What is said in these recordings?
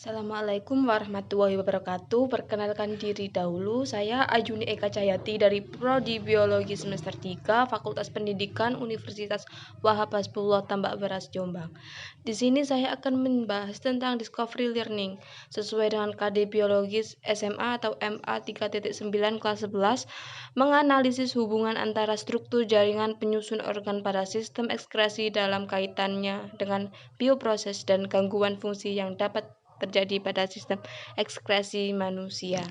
Assalamualaikum warahmatullahi wabarakatuh. Perkenalkan diri dahulu, saya Ayuni Eka Cahyati dari Prodi Biologi semester 3, Fakultas Pendidikan Universitas Wahab Hasbullah Tambak Beras Jombang. Di sini saya akan membahas tentang discovery learning sesuai dengan KD Biologis SMA atau MA 3.9 kelas 11, menganalisis hubungan antara struktur jaringan penyusun organ pada sistem ekskresi dalam kaitannya dengan bioproses dan gangguan fungsi yang dapat terjadi pada sistem ekskresi manusia.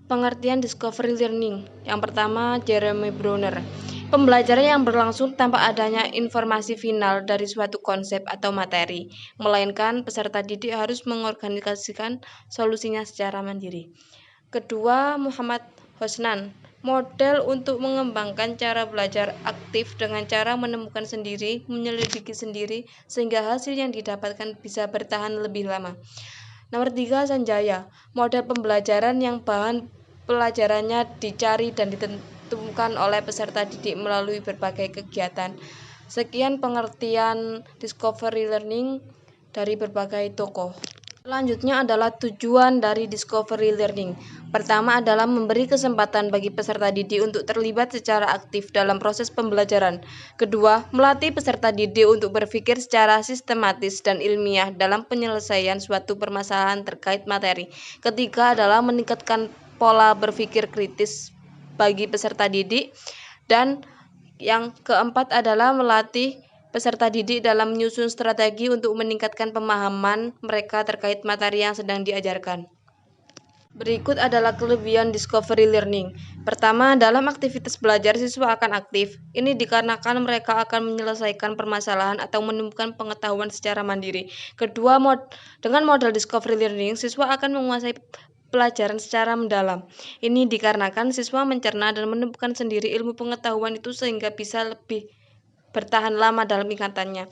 Pengertian discovery learning. Yang pertama, Jeremy Brunner. Pembelajaran yang berlangsung tanpa adanya informasi final dari suatu konsep atau materi, melainkan peserta didik harus mengorganisasikan solusinya secara mandiri. Kedua, Muhammad Hosnan. Model untuk mengembangkan cara belajar aktif dengan cara menemukan sendiri, menyelidiki sendiri, sehingga hasil yang didapatkan bisa bertahan lebih lama. Nomor 3, Sanjaya. Model pembelajaran yang bahan pelajarannya dicari dan ditentukan oleh peserta didik melalui berbagai kegiatan. Sekian pengertian discovery learning dari berbagai tokoh. Selanjutnya adalah tujuan dari discovery learning. Pertama adalah memberi kesempatan bagi peserta didik untuk terlibat secara aktif dalam proses pembelajaran. Kedua, melatih peserta didik untuk berpikir secara sistematis dan ilmiah dalam penyelesaian suatu permasalahan terkait materi. Ketiga adalah meningkatkan pola berpikir kritis bagi peserta didik. Dan yang keempat adalah melatih peserta didik dalam menyusun strategi untuk meningkatkan pemahaman mereka terkait materi yang sedang diajarkan. Berikut adalah kelebihan discovery learning. Pertama, dalam aktivitas belajar siswa akan aktif. Ini dikarenakan mereka akan menyelesaikan permasalahan atau menemukan pengetahuan secara mandiri. Kedua, dengan model discovery learning, siswa akan menguasai pelajaran secara mendalam. Ini dikarenakan siswa mencerna dan menemukan sendiri ilmu pengetahuan itu sehingga bisa lebih bertahan lama dalam ingatannya.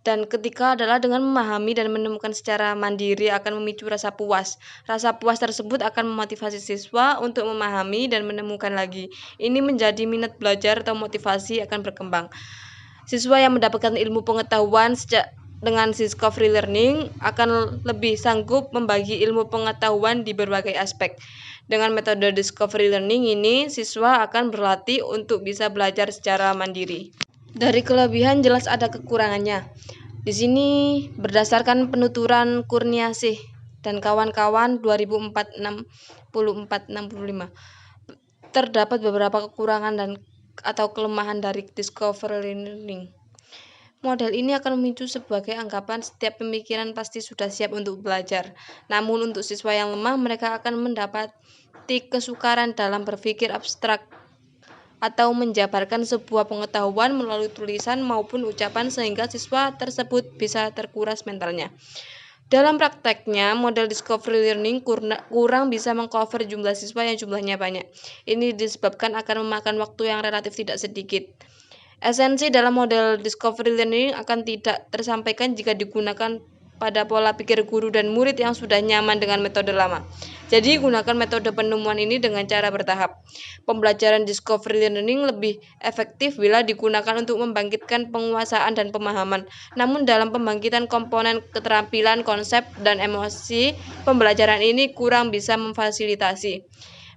Dan ketiga adalah dengan memahami dan menemukan secara mandiri akan memicu rasa puas. Rasa puas tersebut akan memotivasi siswa untuk memahami dan menemukan lagi. Ini menjadi minat belajar atau motivasi akan berkembang. Siswa yang mendapatkan ilmu pengetahuan dengan discovery learning akan lebih sanggup membagi ilmu pengetahuan di berbagai aspek. Dengan metode discovery learning ini, siswa akan berlatih untuk bisa belajar secara mandiri. Dari kelebihan jelas ada kekurangannya. Di sini berdasarkan penuturan Kurniasih dan kawan-kawan 2004-64-65 terdapat beberapa kekurangan dan atau kelemahan dari discovery learning. Model ini akan memicu sebagai anggapan setiap pemikiran pasti sudah siap untuk belajar. Namun untuk siswa yang lemah, mereka akan mendapati kesukaran dalam berpikir abstrak atau menjabarkan sebuah pengetahuan melalui tulisan maupun ucapan sehingga siswa tersebut bisa terkuras mentalnya. Dalam prakteknya, model discovery learning kurang bisa mengcover jumlah siswa yang jumlahnya banyak. Ini disebabkan akan memakan waktu yang relatif tidak sedikit. Esensi dalam model discovery learning akan tidak tersampaikan jika digunakan pada pola pikir guru dan murid yang sudah nyaman dengan metode lama. Jadi gunakan metode penemuan ini dengan cara bertahap. Pembelajaran discovery learning lebih efektif bila digunakan untuk membangkitkan penguasaan dan pemahaman. Namun dalam pembangkitan komponen keterampilan, konsep, dan emosi, pembelajaran ini kurang bisa memfasilitasi.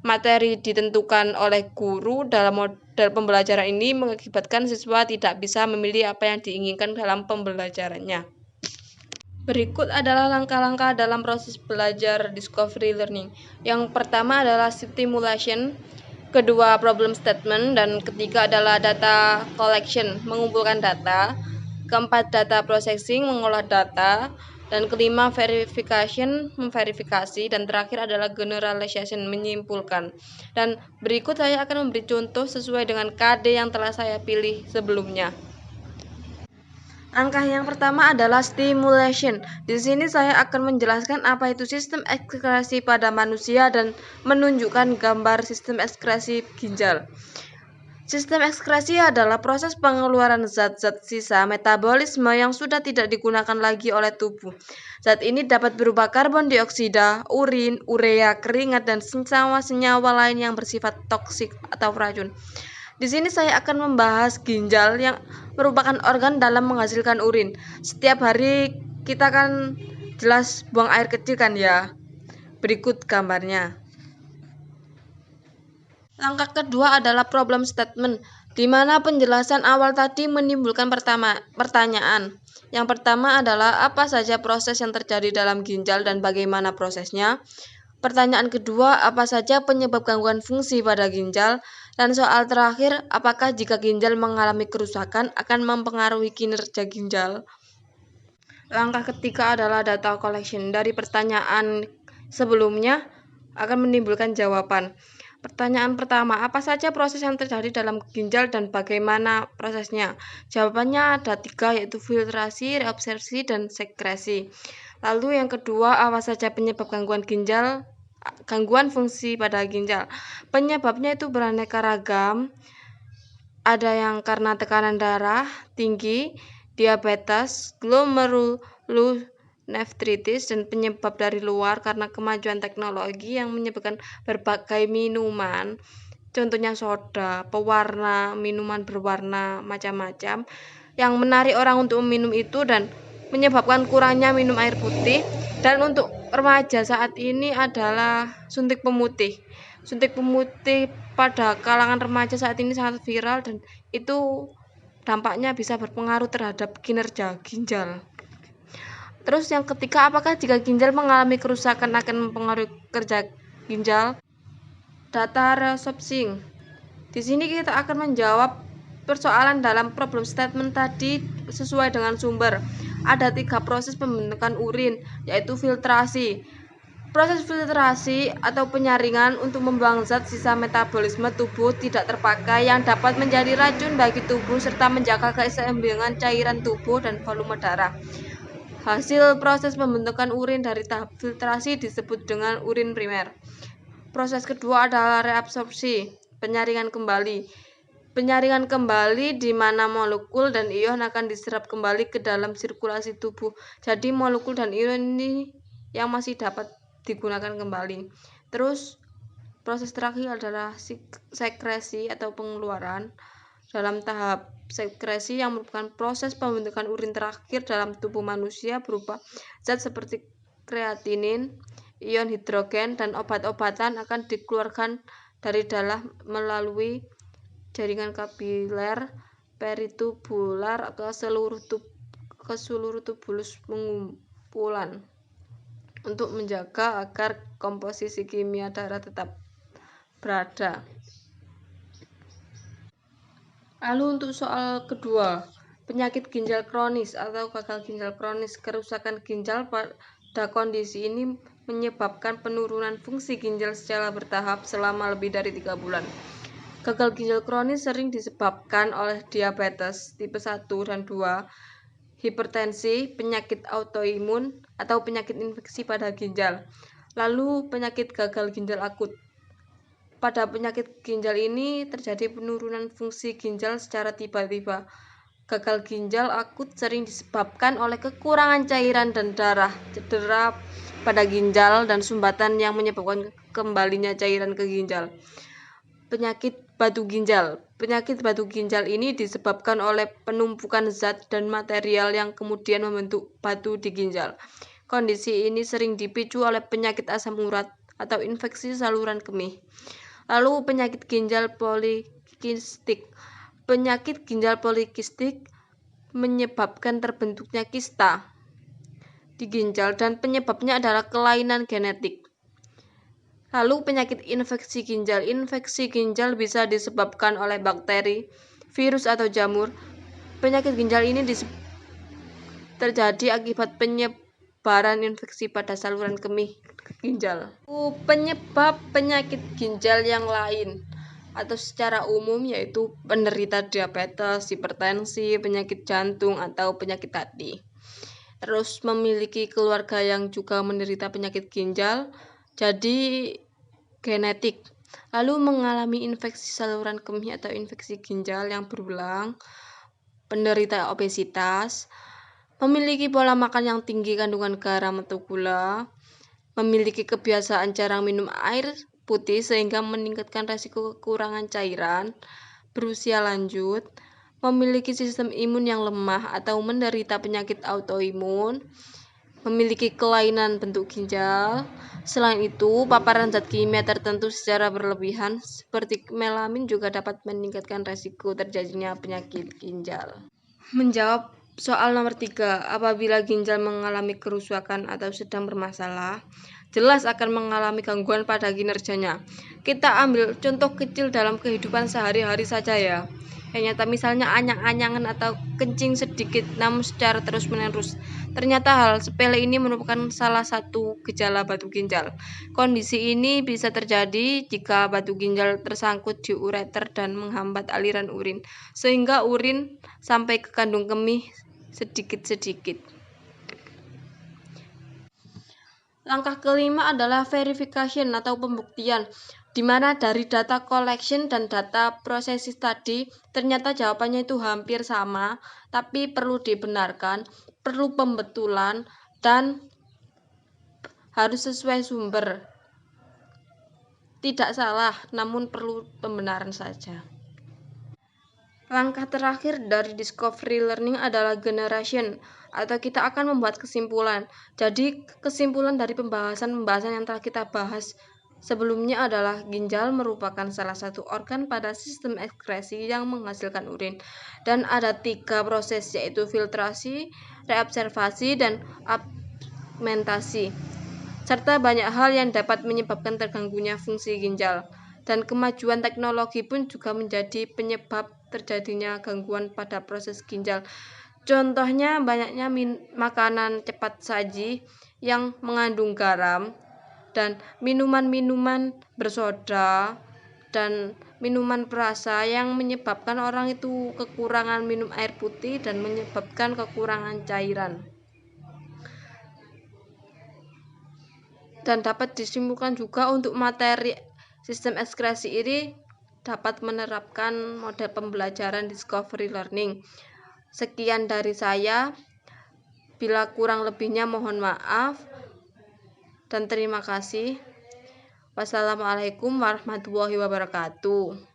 Materi ditentukan oleh guru dalam model pembelajaran ini mengakibatkan siswa tidak bisa memilih apa yang diinginkan dalam pembelajarannya. Berikut adalah langkah-langkah dalam proses belajar discovery learning. Yang pertama adalah stimulation, kedua problem statement, dan ketiga adalah data collection, mengumpulkan data, keempat data processing, mengolah data, dan kelima verification, memverifikasi, dan terakhir adalah generalization, menyimpulkan. Dan berikut saya akan memberi contoh sesuai dengan KD yang telah saya pilih sebelumnya. Langkah yang pertama adalah stimulation. Di sini saya akan menjelaskan apa itu sistem ekskresi pada manusia dan menunjukkan gambar sistem ekskresi ginjal. Sistem ekskresi adalah proses pengeluaran zat-zat sisa metabolisme yang sudah tidak digunakan lagi oleh tubuh. Zat ini dapat berupa karbon dioksida, urin, urea, keringat, dan senyawa-senyawa lain yang bersifat toksik atau racun. Di sini saya akan membahas ginjal yang merupakan organ dalam menghasilkan urin. Setiap hari kita kan jelas buang air kecil kan ya. Berikut gambarnya. Langkah kedua adalah problem statement, di mana penjelasan awal tadi menimbulkan pertanyaan. Yang pertama adalah apa saja proses yang terjadi dalam ginjal dan bagaimana prosesnya. Pertanyaan kedua, apa saja penyebab gangguan fungsi pada ginjal? Dan soal terakhir, apakah jika ginjal mengalami kerusakan akan mempengaruhi kinerja ginjal? Langkah ketiga adalah data collection. Dari pertanyaan sebelumnya akan menimbulkan jawaban. Pertanyaan pertama, apa saja proses yang terjadi dalam ginjal dan bagaimana prosesnya? Jawabannya ada 3, yaitu filtrasi, reabsorpsi, dan sekresi. Lalu yang kedua, apa saja penyebab gangguan fungsi pada ginjal? Penyebabnya itu beraneka ragam. Ada yang karena tekanan darah tinggi, diabetes, glomerulonefritis, dan penyebab dari luar karena kemajuan teknologi yang menyebabkan berbagai minuman, contohnya soda, pewarna, minuman berwarna macam-macam, yang menarik orang untuk meminum itu dan menyebabkan kurangnya minum air putih. Dan untuk remaja saat ini adalah suntik pemutih. Suntik pemutih pada kalangan remaja saat ini sangat viral dan itu dampaknya bisa berpengaruh terhadap kinerja ginjal. Terus yang ketiga, apakah jika ginjal mengalami kerusakan akan mempengaruhi kerja ginjal? Data reabsorpsi. Di sini kita akan menjawab persoalan dalam problem statement tadi sesuai dengan sumber. Ada 3 proses pembentukan urin, yaitu filtrasi. Proses filtrasi atau penyaringan untuk membuang zat sisa metabolisme tubuh tidak terpakai yang dapat menjadi racun bagi tubuh serta menjaga keseimbangan cairan tubuh dan volume darah. Hasil proses pembentukan urin dari tahap filtrasi disebut dengan urin primer. Proses kedua adalah reabsorpsi, penyaringan kembali. Penyaringan kembali di mana molekul dan ion akan diserap kembali ke dalam sirkulasi tubuh. Jadi molekul dan ion ini yang masih dapat digunakan kembali. Terus proses terakhir adalah sekresi atau pengeluaran. Dalam tahap sekresi yang merupakan proses pembentukan urin terakhir dalam tubuh manusia berupa zat seperti kreatinin, ion hidrogen, dan obat-obatan akan dikeluarkan dari darah melalui jaringan kapiler peritubular ke seluruh tubulus pengumpulan untuk menjaga agar komposisi kimia darah tetap berada. Lalu untuk soal kedua, penyakit ginjal kronis atau gagal ginjal kronis. Kerusakan ginjal pada kondisi ini menyebabkan penurunan fungsi ginjal secara bertahap selama lebih dari 3 bulan. Gagal ginjal kronis sering disebabkan oleh diabetes tipe 1 dan 2, hipertensi, penyakit autoimun, atau penyakit infeksi pada ginjal. Lalu penyakit gagal ginjal akut. Pada penyakit ginjal ini terjadi penurunan fungsi ginjal secara tiba-tiba. Gagal ginjal akut sering disebabkan oleh kekurangan cairan dan darah, cedera pada ginjal, dan sumbatan yang menyebabkan kembalinya cairan ke ginjal. Penyakit batu ginjal. Penyakit batu ginjal ini disebabkan oleh penumpukan zat dan material yang kemudian membentuk batu di ginjal. Kondisi ini sering dipicu oleh penyakit asam urat atau infeksi saluran kemih. Lalu penyakit ginjal polikistik. Penyakit ginjal polikistik menyebabkan terbentuknya kista di ginjal dan penyebabnya adalah kelainan genetik. Lalu penyakit infeksi ginjal. Infeksi ginjal bisa disebabkan oleh bakteri, virus, atau jamur. Penyakit ginjal ini terjadi akibat penyebaran infeksi pada saluran kemih ginjal. Penyebab penyakit ginjal yang lain atau secara umum yaitu penderita diabetes, hipertensi, penyakit jantung, atau penyakit hati. Terus memiliki keluarga yang juga menderita penyakit ginjal, jadi genetik. Lalu mengalami infeksi saluran kemih atau infeksi ginjal yang berulang, penderita obesitas, memiliki pola makan yang tinggi kandungan garam atau gula, memiliki kebiasaan jarang minum air putih sehingga meningkatkan risiko kekurangan cairan, berusia lanjut, memiliki sistem imun yang lemah atau menderita penyakit autoimun, memiliki kelainan bentuk ginjal. Selain itu, paparan zat kimia tertentu secara berlebihan seperti melamin juga dapat meningkatkan resiko terjadinya penyakit ginjal. Menjawab soal nomor 3, apabila ginjal mengalami kerusakan atau sedang bermasalah, jelas akan mengalami gangguan pada kinerjanya. Kita ambil contoh kecil dalam kehidupan sehari-hari saja ya. Yang nyata misalnya anyang-anyangan atau kencing sedikit namun secara terus-menerus. Ternyata hal sepele ini merupakan salah satu gejala batu ginjal. Kondisi ini bisa terjadi jika batu ginjal tersangkut di ureter dan menghambat aliran urin, sehingga urin sampai ke kandung kemih sedikit-sedikit. Langkah kelima adalah verification atau pembuktian, di mana dari data collection dan data processing tadi, ternyata jawabannya itu hampir sama, tapi perlu dibenarkan, perlu pembetulan, dan harus sesuai sumber. Tidak salah, namun perlu pembenaran saja. Langkah terakhir dari discovery learning adalah generation, atau kita akan membuat kesimpulan. Jadi, kesimpulan dari pembahasan yang telah kita bahas sebelumnya adalah ginjal merupakan salah satu organ pada sistem ekskresi yang menghasilkan urin. Dan ada 3 proses, yaitu filtrasi, reabsorpsi, dan absorpsi. Serta banyak hal yang dapat menyebabkan terganggunya fungsi ginjal. Dan kemajuan teknologi pun juga menjadi penyebab terjadinya gangguan pada proses ginjal. Contohnya banyaknya makanan cepat saji yang mengandung garam, dan minuman-minuman bersoda, dan minuman perasa yang menyebabkan orang itu kekurangan minum air putih dan menyebabkan kekurangan cairan. Dan dapat disimpulkan juga untuk materi sistem ekskresi ini dapat menerapkan model pembelajaran discovery learning. Sekian dari saya. Bila kurang lebihnya mohon maaf dan terima kasih. Wassalamualaikum warahmatullahi wabarakatuh.